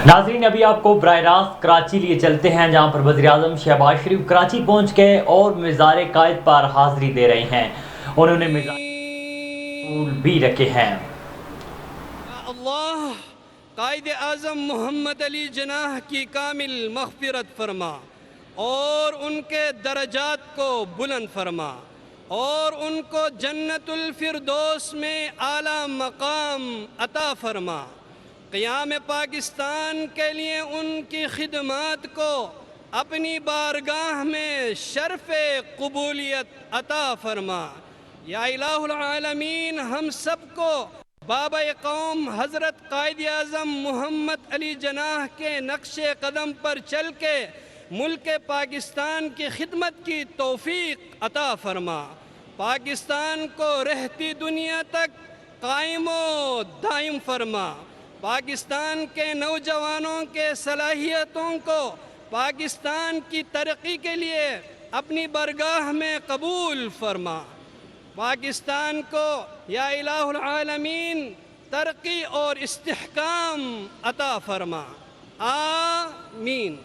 नाज़रीन, अभी आपको बराह रास्त कराची लिए चलते हैं, जहां पर वज़ीर-ए-आज़म शहबाज शरीफ कराची पहुंच गए और मिज़ार-ए-कायद पर हाज़िरी दे रहे हैं। उन्होंने मिज़ार भी रखे हैं। अल्लाह कायद आज़म मोहम्मद अली जनाह की कामिल मग़फ़िरत फरमा और उनके दरजात को बुलंद फरमा और उनको जन्नतुल फ़िरदौस में आला मकाम अता फरमा। क़याम पाकिस्तान के लिए उनकी खिदमत को अपनी बारगाह में शर्फ़ क़बूलियत अता फरमा। या इलाहुल आलमीन, हम सबको बाबा कौम हज़रत कायद आज़म मोहम्मद अली जनाह के नक्शे कदम पर चल के मुल्क पाकिस्तान की खिदमत की तौफ़ीक़ अता फरमा। पाकिस्तान को रहती दुनिया तक कायम व दायम फरमा। पाकिस्तान के नौजवानों के सलाहियतों को पाकिस्तान की तरक्की के लिए अपनी बरगाह में कबूल फरमा। पाकिस्तान को या इलाहुल आलमीन तरक्की और इस्तिहकाम अता फरमा। आमीन।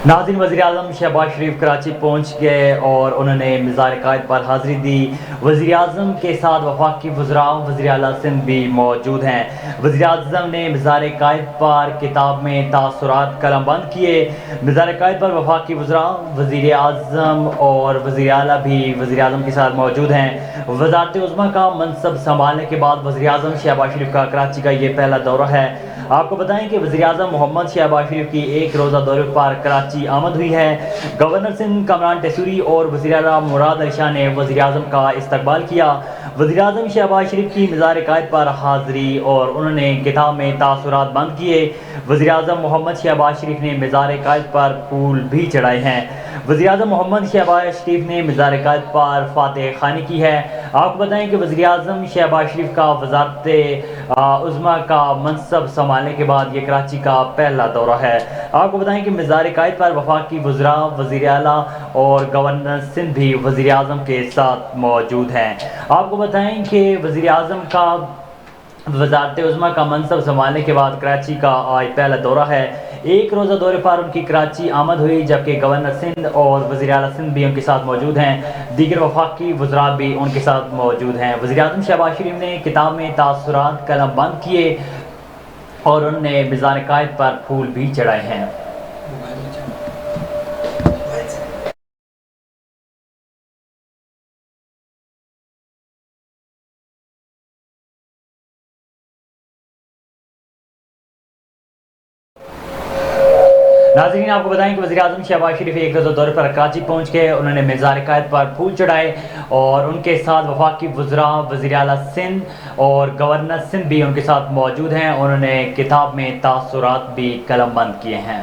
नाज़रीन, वज़ीर-ए-आज़म शहबाज शरीफ कराची पहुंच गए और उन्होंने मिज़ार-ए-कायद पर हाज़िरी दी। वज़ीर-ए-आज़म के साथ वफाकी वज़रा वज़ीर आला सिंध भी मौजूद हैं। वज़ीर-ए-आज़म ने मिज़ार-ए-कायद पर किताब में तासुरात कलमबंद किए। मिज़ार-ए-कायद पर वफाकी वज़रा, वज़ीर-ए-आज़म और वज़ीर आला भी वज़ीर-ए-आज़म के साथ मौजूद हैं। वज़ारत-ए-उज़्मा का मनसब संभालने के बाद वज़ीर-ए-आज़म शहबाज शरीफ का कराची का ये पहला दौरा है। आपको बताएं कि वज़ीर-ए-आज़म मोहम्मद शहबाज शरीफ की एक रोज़ा दौरे पर कराची आमद हुई है। गवर्नर सिंध कमरान टेसूरी और वज़ीर आला मुराद अली शाह ने वज़ीर-ए-आज़म का इस्तकबाल किया। वज़ीर-ए-आज़म शहबाज शरीफ की मिज़ार-ए-कायद पर हाज़िरी और उन्होंने किताब में तासुरात बंद किए। वज़ीर-ए-आज़म मोहम्मद शहबाज शरीफ ने मिज़ार-ए-कायद पर फूल भी चढ़ाए हैं। वज़ीर-ए-आज़म मोहम्मद शहबाज शरीफ ने मिज़ार-ए-कायद पर फातिह खानी की है। आपको बताएं कि वज़ीर-ए-आज़म शहबाज शरीफ का वज़ारत-ए-उज़्मा का मनसब संभालने के बाद ये कराची का पहला दौरा है। आपको बताएं कि मिज़ार-ए-कायद पर वफाकी वज़रा, वज़ीर आला और गवर्नर सिंध भी वज़ीर-ए-आज़म के साथ मौजूद हैं। आपको बताएं कि वज़ीर-ए-आज़म का वज़ारत-ए-उज़्मा का मनसब संभालने के बाद कराची का आज पहला दौरा है। एक रोज़ा दौरे पर उनकी कराची आमद हुई, जबकि गवर्नर सिंध और वज़ीर आला सिंध भी उनके साथ मौजूद हैं। दीगर वफाकी वज़रा भी उनके साथ मौजूद हैं। वज़ीर-ए-आज़म शहबाज शरीफ ने किताब में तासुरात कलमबंद किए और उन्होंने मिज़ार-ए-कायद पर फूल भी चढ़ाए हैं। नाज़रीन, आपको बताएं कि वज़ीर-ए-आज़म शहबाज शरीफ एक रोज़ा दौरे पर कराची पहुंच गए। उन्होंने मिज़ार-ए-कायद पर फूल चढ़ाए और उनके साथ वफाकी वज़रा, वज़ीर आला सिंध और गवर्नर सिंध भी उनके साथ मौजूद हैं। उन्होंने किताब में तासुरात भी कलमबंद किए हैं।